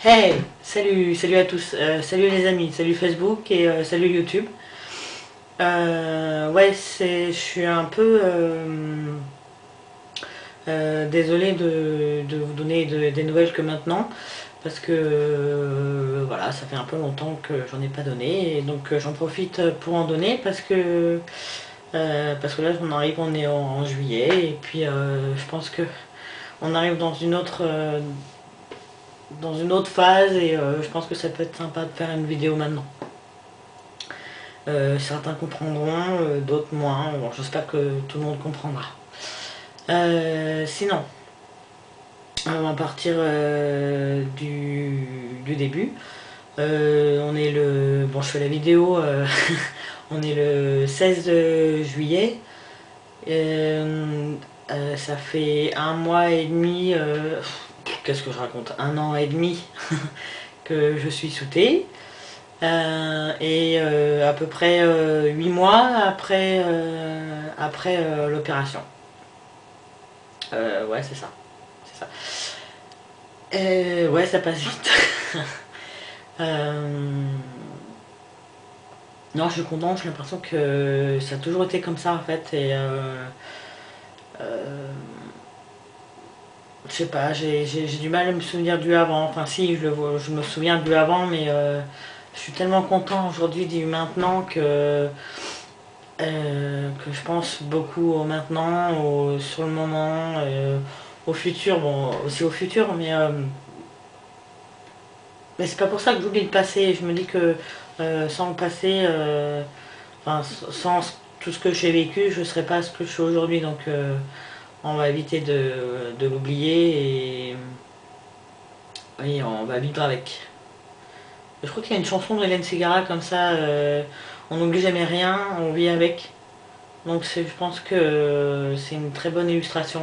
Hey, salut à tous, salut les amis, salut Facebook et salut YouTube. Ouais, je suis un peu désolé de vous donner des nouvelles que maintenant, parce que voilà, ça fait un peu longtemps que j'en ai pas donné, et donc j'en profite pour en donner parce que là on est en juillet, et puis je pense que on arrive dans une autre phase, et je pense que ça peut être sympa de faire une vidéo maintenant. Certains comprendront, d'autres moins. Bon, j'espère que tout le monde comprendra. Sinon, on va partir du début. On est le. Bon, je fais la vidéo. On est le 16 juillet. Ça fait un mois et demi. Qu'est-ce que je raconte? Un an et demi que je suis sous thé. Et à peu près 8 mois après l'opération. Ouais, c'est ça. C'est ça. Ouais, ça passe vite. Euh, non, je suis content, j'ai l'impression que ça a toujours été comme ça en fait. Et euh, je sais pas, j'ai du mal à me souvenir du avant. Enfin, si, je me souviens du avant, mais je suis tellement content aujourd'hui du maintenant que je pense beaucoup au maintenant, sur le moment, au futur, bon, aussi au futur, mais c'est pas pour ça que j'oublie le passé. Je me dis que sans le passé, enfin, sans tout ce que j'ai vécu, je serais pas ce que je suis aujourd'hui. Donc on va éviter de l'oublier, et oui, on va vivre avec. Je crois qu'il y a une chanson d'Hélène Ségara comme ça, on n'oublie jamais rien, on vit avec. Donc je pense que c'est une très bonne illustration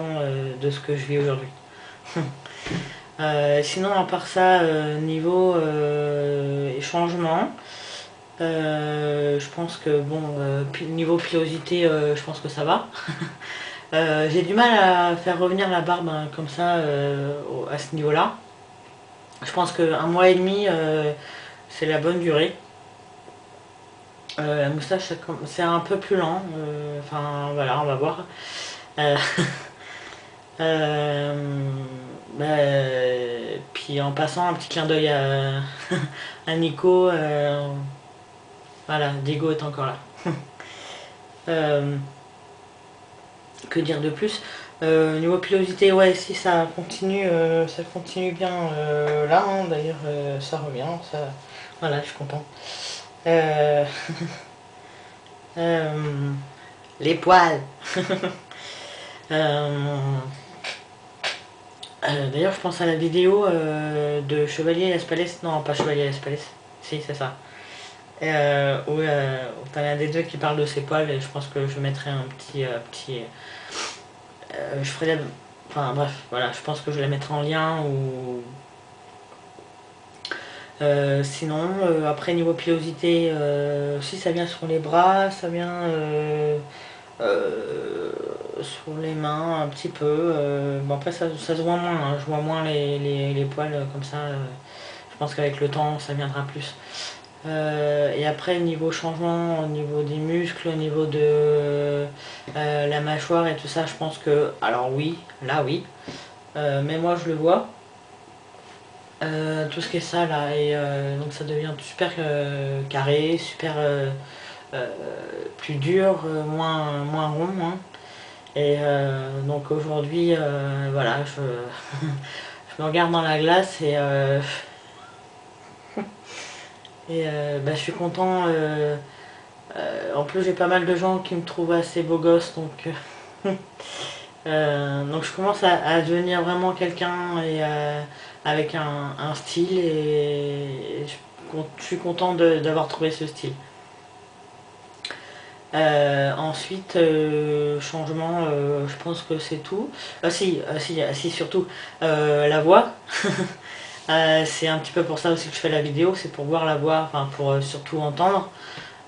de ce que je vis aujourd'hui. Sinon, à part ça, niveau changement, je pense que bon, niveau pilosité, je pense que ça va. J'ai du mal à faire revenir la barbe, hein, comme ça, à ce niveau-là. Je pense qu'un mois et demi, c'est la bonne durée. La moustache, c'est un peu plus lent. Enfin, voilà, on va voir. Euh, Euh, puis en passant un petit clin d'œil à Nico, voilà, Diego est encore là. Euh, que dire de plus? Niveau pilosité, ouais, si ça continue bien là, hein, d'ailleurs ça revient, voilà, je suis content. Euh, euh, les poils. Euh, D'ailleurs, je pense à la vidéo de Chevalier Las Palais. Non, pas Chevalier Las Palais. Si, c'est ça. Où t'as l'un des deux qui parle de ses poils, et je pense que je mettrai un petit. Je ferai la. Enfin, bref, voilà, je pense que je la mettrai en lien. Ou. Sinon, après, niveau pilosité, si ça vient sur les bras, ça vient. Euh, sur les mains un petit peu. Bon, après ça se voit moins, hein. Je vois moins les poils comme ça. Je pense qu'avec le temps ça viendra plus. Et après niveau changement, au niveau des muscles, au niveau de la mâchoire et tout ça, je pense que, alors oui, là oui, mais moi je le vois. Tout ce qui est ça là, et donc ça devient super carré, super euh, plus dur, moins rond, hein. Et donc aujourd'hui, voilà, je me regarde dans la glace, et je suis content. En plus, j'ai pas mal de gens qui me trouvent assez beau gosse, donc je commence à devenir vraiment quelqu'un, et avec un style, et je suis content d'avoir trouvé ce style. Ensuite, changement, je pense que c'est tout. Si, surtout la voix. C'est un petit peu pour ça aussi que je fais la vidéo, c'est pour voir la voix, enfin pour surtout entendre.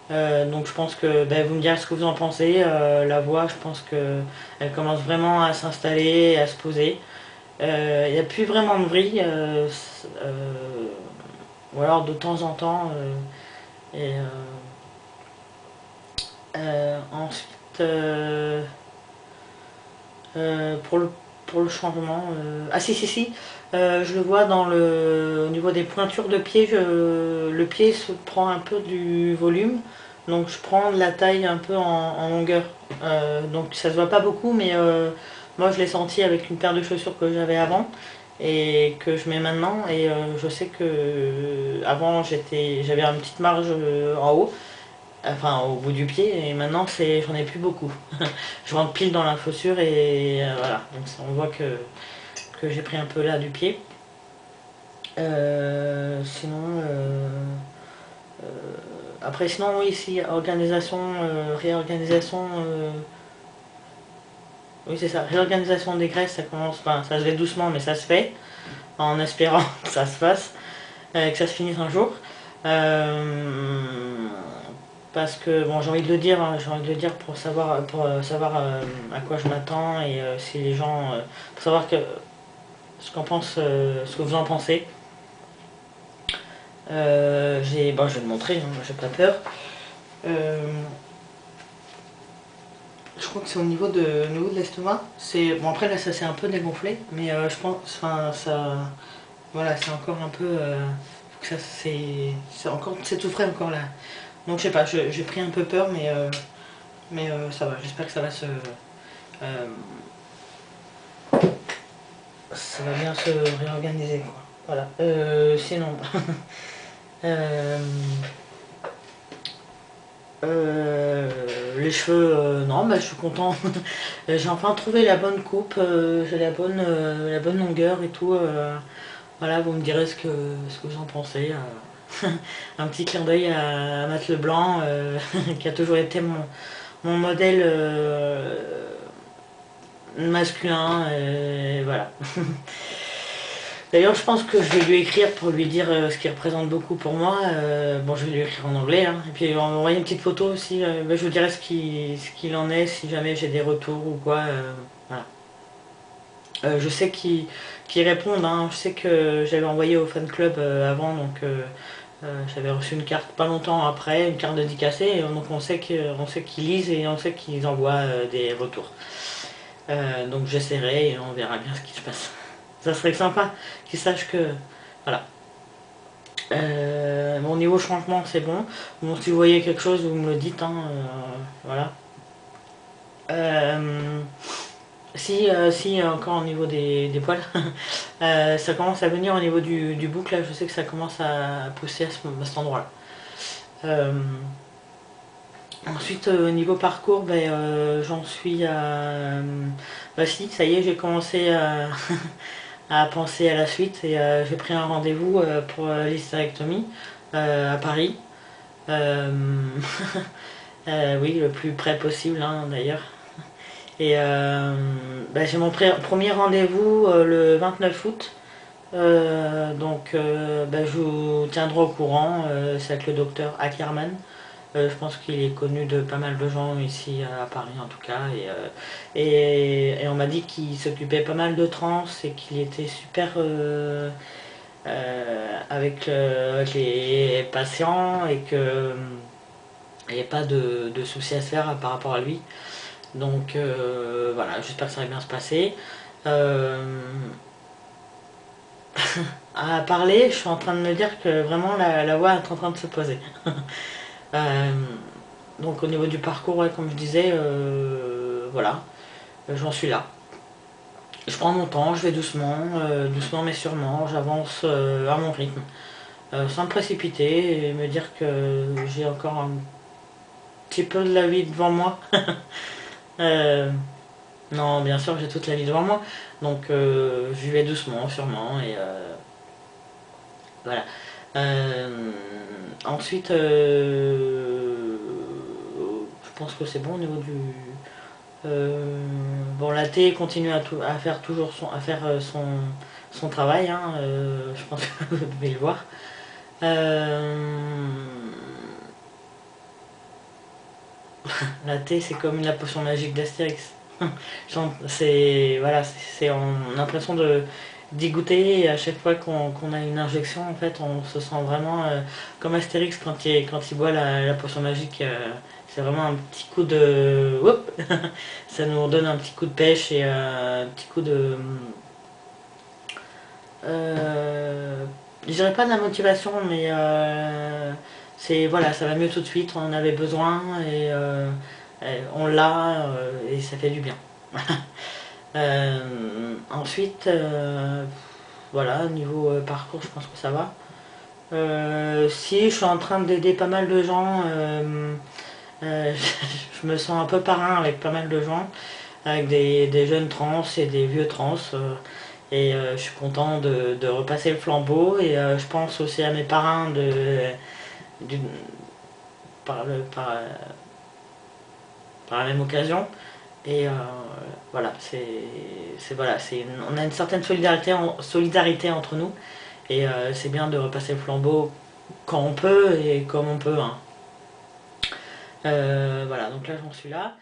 Donc je pense que vous me direz ce que vous en pensez. La voix, je pense que elle commence vraiment à s'installer, à se poser. Il n'y a plus vraiment de bruit. ou alors de temps en temps. Et ensuite, pour le changement, ah si, je le vois au niveau des pointures de pied, le pied se prend un peu du volume, donc je prends de la taille un peu en longueur. Donc ça se voit pas beaucoup, mais moi je l'ai senti avec une paire de chaussures que j'avais avant et que je mets maintenant, et je sais que avant j'avais une petite marge en haut, enfin au bout du pied, et maintenant j'en ai plus beaucoup. Je rentre pile dans la chaussure et voilà, donc on voit que j'ai pris un peu là du pied. Sinon, après sinon oui, si organisation, réorganisation, oui c'est ça, réorganisation des graisses, ça commence, enfin ça se fait doucement mais ça se fait, en espérant que ça se fasse, que ça se finisse un jour. Parce que bon, j'ai envie de le dire, hein, j'ai envie de le dire pour savoir à quoi je m'attends, et si les gens, pour savoir ce ce que vous en pensez. Bon, je vais le montrer, hein, j'ai pas peur. Je crois que c'est au niveau de l'estomac. Bon, après là ça s'est un peu dégonflé, mais je pense, enfin ça, voilà, c'est encore un peu, ça c'est tout frais encore là. Donc je sais pas, j'ai pris un peu peur, mais ça va, j'espère que euh, ça va bien se réorganiser, quoi. Voilà. Sinon, euh, les cheveux, non, bah, je suis content. J'ai enfin trouvé la bonne coupe, j'ai la bonne longueur et tout. Voilà, vous me direz ce que vous en pensez. Un petit clin d'œil à Matt Leblanc, qui a toujours été mon modèle masculin, et voilà. D'ailleurs, je pense que je vais lui écrire pour lui dire ce qui représente beaucoup pour moi. Bon, je vais lui écrire en anglais, hein. Et puis on va envoyer une petite photo aussi. Ben, je vous dirai ce qu'il en est, si jamais j'ai des retours ou quoi. Voilà. Je sais qu'ils répondent, hein. Je sais que j'avais envoyé au fan club avant, donc j'avais reçu une carte pas longtemps après, une carte dédicacée, et donc on sait qu'ils lisent et on sait qu'ils envoient des retours. Donc j'essaierai et on verra bien ce qui se passe. Ça serait sympa qu'ils sachent que... Voilà. Mon niveau changement, c'est bon. Bon, si vous voyez quelque chose, vous me le dites, hein, voilà. Si, encore au niveau des poils, ça commence à venir au niveau du bouc, là, je sais que ça commence à pousser à cet endroit-là. Ensuite, au niveau parcours, ben, j'en suis à... bah si, ça y est, j'ai commencé à penser à la suite, et j'ai pris un rendez-vous pour l'hystérectomie à Paris. Euh, oui, le plus près possible, hein, d'ailleurs. Et bah, j'ai mon premier rendez-vous le 29 août. Donc bah, je vous tiendrai au courant, c'est avec le docteur Ackerman. Je pense qu'il est connu de pas mal de gens ici à Paris en tout cas. Et on m'a dit qu'il s'occupait pas mal de trans et qu'il était super avec les patients, et que il n'y avait pas de soucis à se faire par rapport à lui. Donc voilà, j'espère que ça va bien se passer. Euh, à parler, je suis en train de me dire que vraiment la voix est en train de se poser. Euh, donc au niveau du parcours, ouais, comme je disais, voilà, j'en suis là. Je prends mon temps, je vais doucement, doucement mais sûrement, j'avance à mon rythme, sans me précipiter et me dire que j'ai encore un petit peu de la vie devant moi. Euh, non, bien sûr, j'ai toute la vie devant moi, donc j'y vais doucement, sûrement, et voilà. Ensuite, je pense que c'est bon au niveau du... bon, la thé continue à faire toujours son travail, hein, je pense que vous devez le voir. La thé, c'est comme la potion magique d'Astérix. C'est voilà, on a l'impression dégoûté. Et à chaque fois qu'on a une injection, en fait, on se sent vraiment comme Astérix quand il boit la potion magique. C'est vraiment un petit coup de... Hop ça nous donne un petit coup de pêche et un petit coup de... je dirais pas de la motivation, mais c'est voilà, ça va mieux tout de suite, on en avait besoin et on l'a et ça fait du bien. Ensuite, voilà, niveau parcours, je pense que ça va. Si je suis en train d'aider pas mal de gens, je me sens un peu parrain avec pas mal de gens, avec des jeunes trans et des vieux trans. Je suis content de repasser le flambeau et je pense aussi à mes parrains du- par, le- par, par la même occasion. Et voilà, voilà, on a une certaine solidarité entre nous et c'est bien de repasser le flambeau quand on peut et comme on peut, hein. Voilà, donc là j'en suis là.